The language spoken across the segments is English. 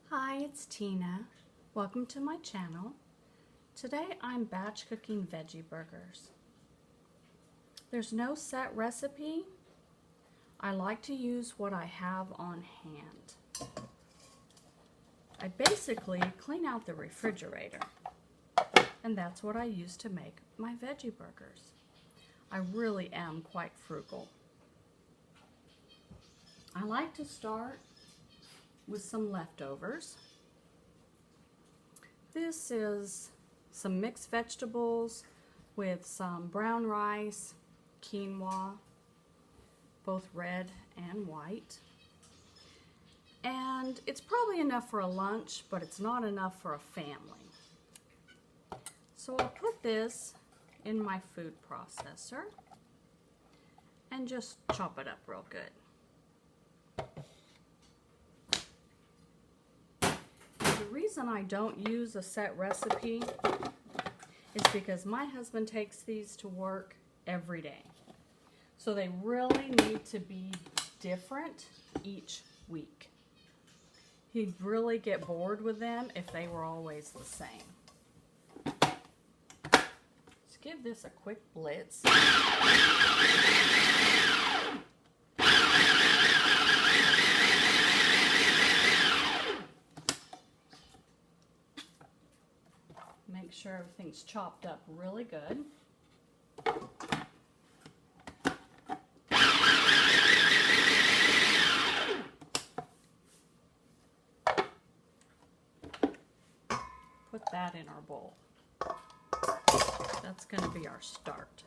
Hi, it's Tina. Welcome to my channel. Today I'm batch cooking veggie burgers. There's no set recipe. I like to use what I have on hand. I basically clean out the refrigerator, and that's what I use to make my veggie burgers. I really am quite frugal. I like to start with some leftovers. This is some mixed vegetables with some brown rice, quinoa, both red and white. And it's probably enough for a lunch, but it's not enough for a family. So I'll put this in my food processor and just chop it up real good. The reason I don't use a set recipe is because my husband takes these to work every day. So they really need to be different each week. He'd really get bored with them if they were always the same. Let's give this a quick blitz. Make sure everything's chopped up really good. Put that in our bowl. That's going to be our start.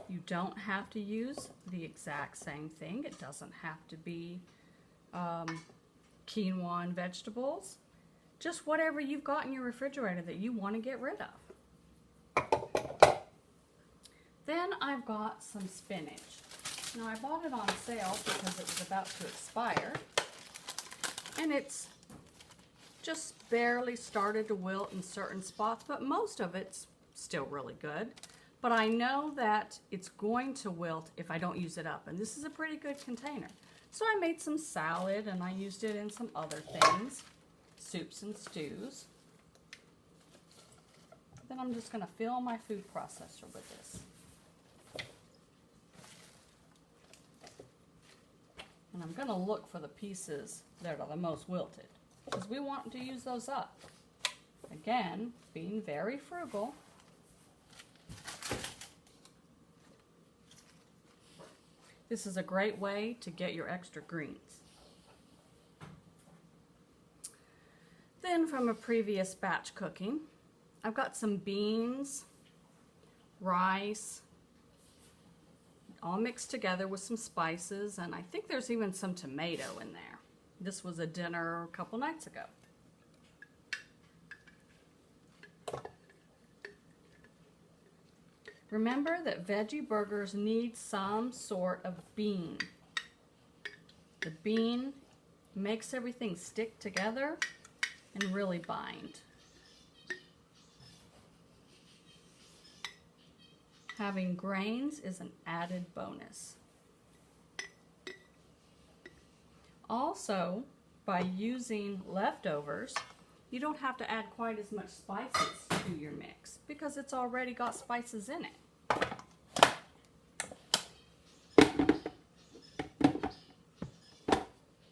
You don't have to use the exact same thing. It doesn't have to be quinoa and vegetables. Just whatever you've got in your refrigerator that you want to get rid of. Then I've got some spinach. Now I bought it on sale because it was about to expire. And it's just barely started to wilt in certain spots, but most of it's still really good. But I know that it's going to wilt if I don't use it up. And this is a pretty good container. So I made some salad and I used it in some other things, soups and stews. Then I'm just going to fill my food processor with this. And I'm going to look for the pieces that are the most wilted, because we want to use those up. Again, being very frugal. This is a great way to get your extra greens. Then from a previous batch cooking, I've got some beans, rice, all mixed together with some spices, and I think there's even some tomato in there. This was a dinner a couple nights ago. Remember that veggie burgers need some sort of bean. The bean makes everything stick together and really bind. Having grains is an added bonus. Also, by using leftovers, you don't have to add quite as much spices to your mix because it's already got spices in it.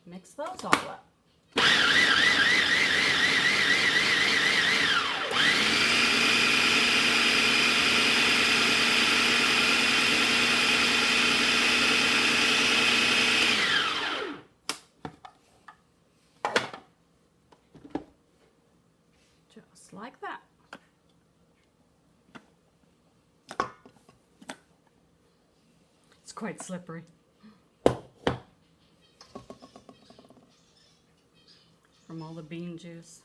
Mix those all up. Just like that. It's quite slippery. From all the bean juice.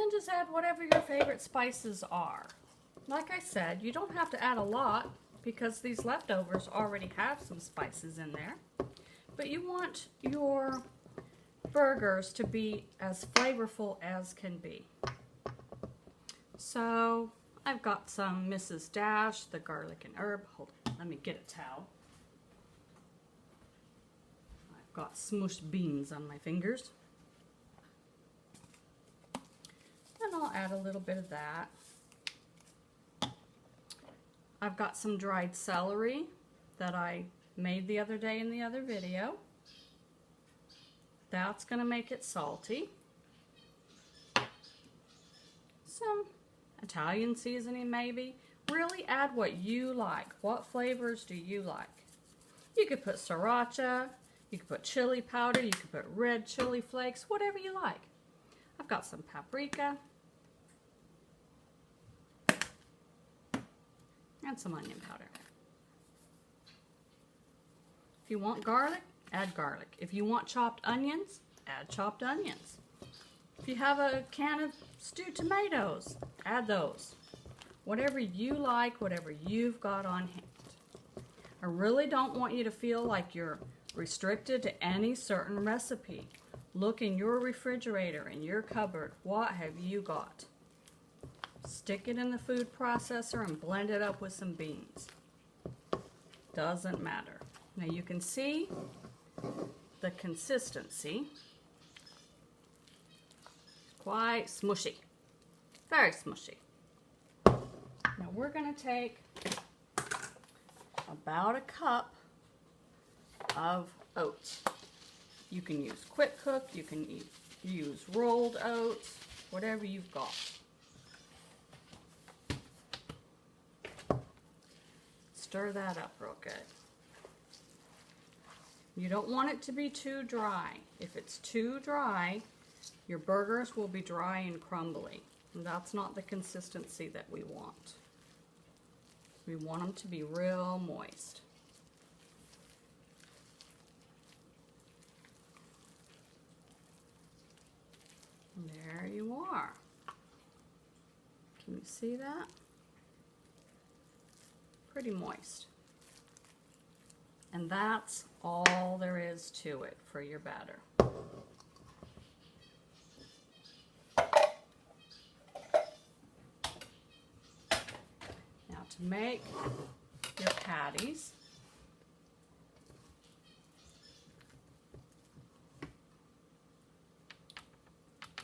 then just add whatever your favorite spices are. Like I said, you don't have to add a lot because these leftovers already have some spices in there. But you want your burgers to be as flavorful as can be. So I've got some Mrs. Dash, the garlic and herb. Hold on, let me get a towel. I've got smushed beans on my fingers. And I'll add a little bit of that. I've got some dried celery that I made the other day in the other video. That's going to make it salty. Some Italian seasoning maybe. Really add what you like. What flavors do you like? You could put sriracha, you could put chili powder, you could put red chili flakes, whatever you like. I've got some paprika and some onion powder. If you want garlic, add garlic. If you want chopped onions, add chopped onions. If you have a can of stewed tomatoes, add those. Whatever you like, whatever you've got on hand. I really don't want you to feel like you're restricted to any certain recipe. Look in your refrigerator, in your cupboard. What have you got? Stick it in the food processor and blend it up with some beans. Doesn't matter. Now you can see the consistency. Quite smushy. Very smushy. Now we're going to take about a cup of oats. You can use quick cook, you can use rolled oats, whatever you've got. Stir that up real good. You don't want it to be too dry. If it's too dry, your burgers will be dry and crumbly. And that's not the consistency that we want. We want them to be real moist. And there you are. Can you see that? Pretty moist. And that's all there is to it for your batter. Now to make your patties,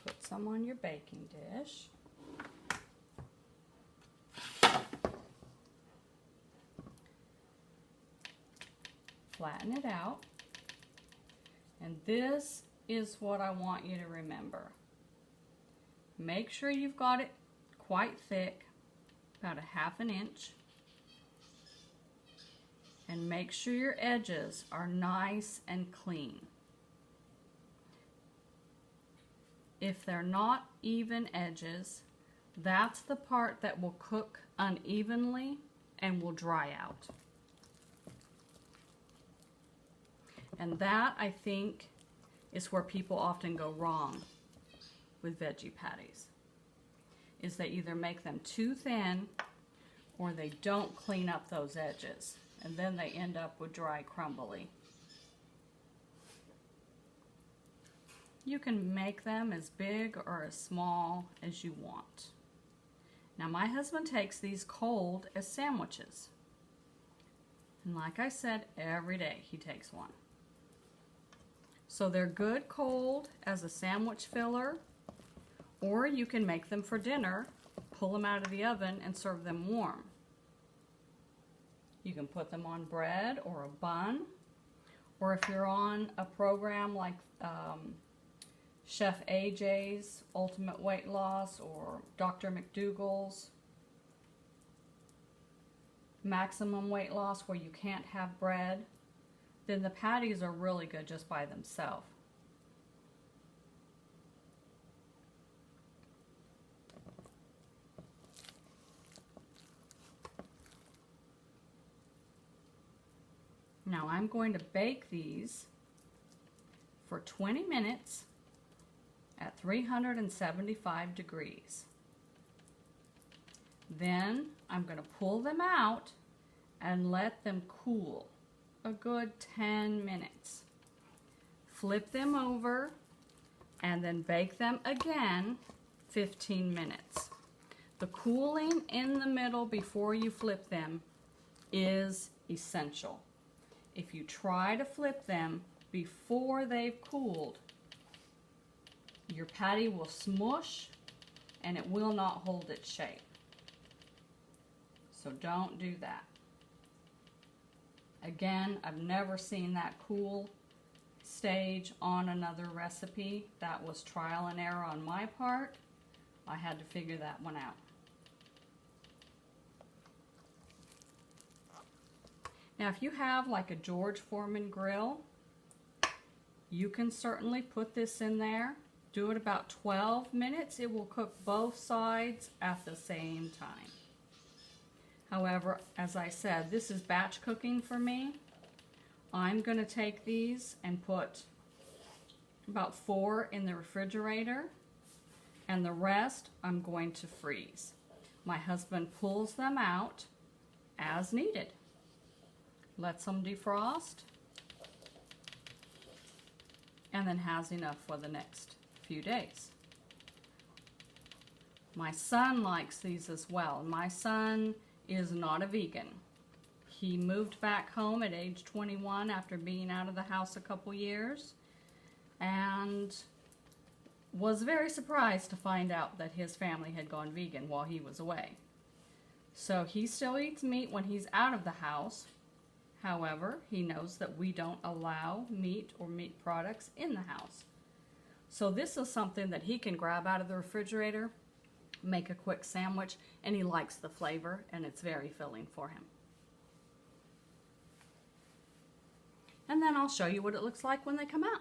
put some on your baking dish. Flatten it out. And this is what I want you to remember. Make sure you've got it quite thick, about a ½ inch. And make sure your edges are nice and clean. If they're not even edges, that's the part that will cook unevenly and will dry out. And that, I think, is where people often go wrong with veggie patties. Is they either make them too thin or they don't clean up those edges. And then they end up with dry, crumbly. You can make them as big or as small as you want. Now my husband takes these cold as sandwiches. And like I said, every day he takes one. So they're good cold as a sandwich filler, or you can make them for dinner, pull them out of the oven and serve them warm. You can put them on bread or a bun, or if you're on a program like Chef AJ's Ultimate Weight Loss or Dr. McDougall's Maximum Weight Loss where you can't have bread, then the patties are really good just by themselves. Now I'm going to bake these for 20 minutes at 375 degrees. Then I'm going to pull them out and let them cool a good 10 minutes. Flip them over and then bake them again 15 minutes. The cooling in the middle before you flip them is essential. If you try to flip them before they've cooled, your patty will smush and it will not hold its shape. So don't do that. Again, I've never seen that cool stage on another recipe. That was trial and error on my part. I had to figure that one out. Now, if you have like a George Foreman grill, you can certainly put this in there. Do it about 12 minutes. It will cook both sides at the same time. However, as I said, this is batch cooking for me. I'm going to take these and put about 4 in the refrigerator, and the rest I'm going to freeze. My husband pulls them out as needed. Lets them defrost, and then has enough for the next few days. My son likes these as well. My son is not a vegan. He moved back home at age 21 after being out of the house a couple years, and was very surprised to find out that his family had gone vegan while he was away. So he still eats meat when he's out of the house. However, he knows that we don't allow meat or meat products in the house. So this is something that he can grab out of the refrigerator, make a quick sandwich, and he likes the flavor, and it's very filling for him. And then I'll show you what it looks like when they come out.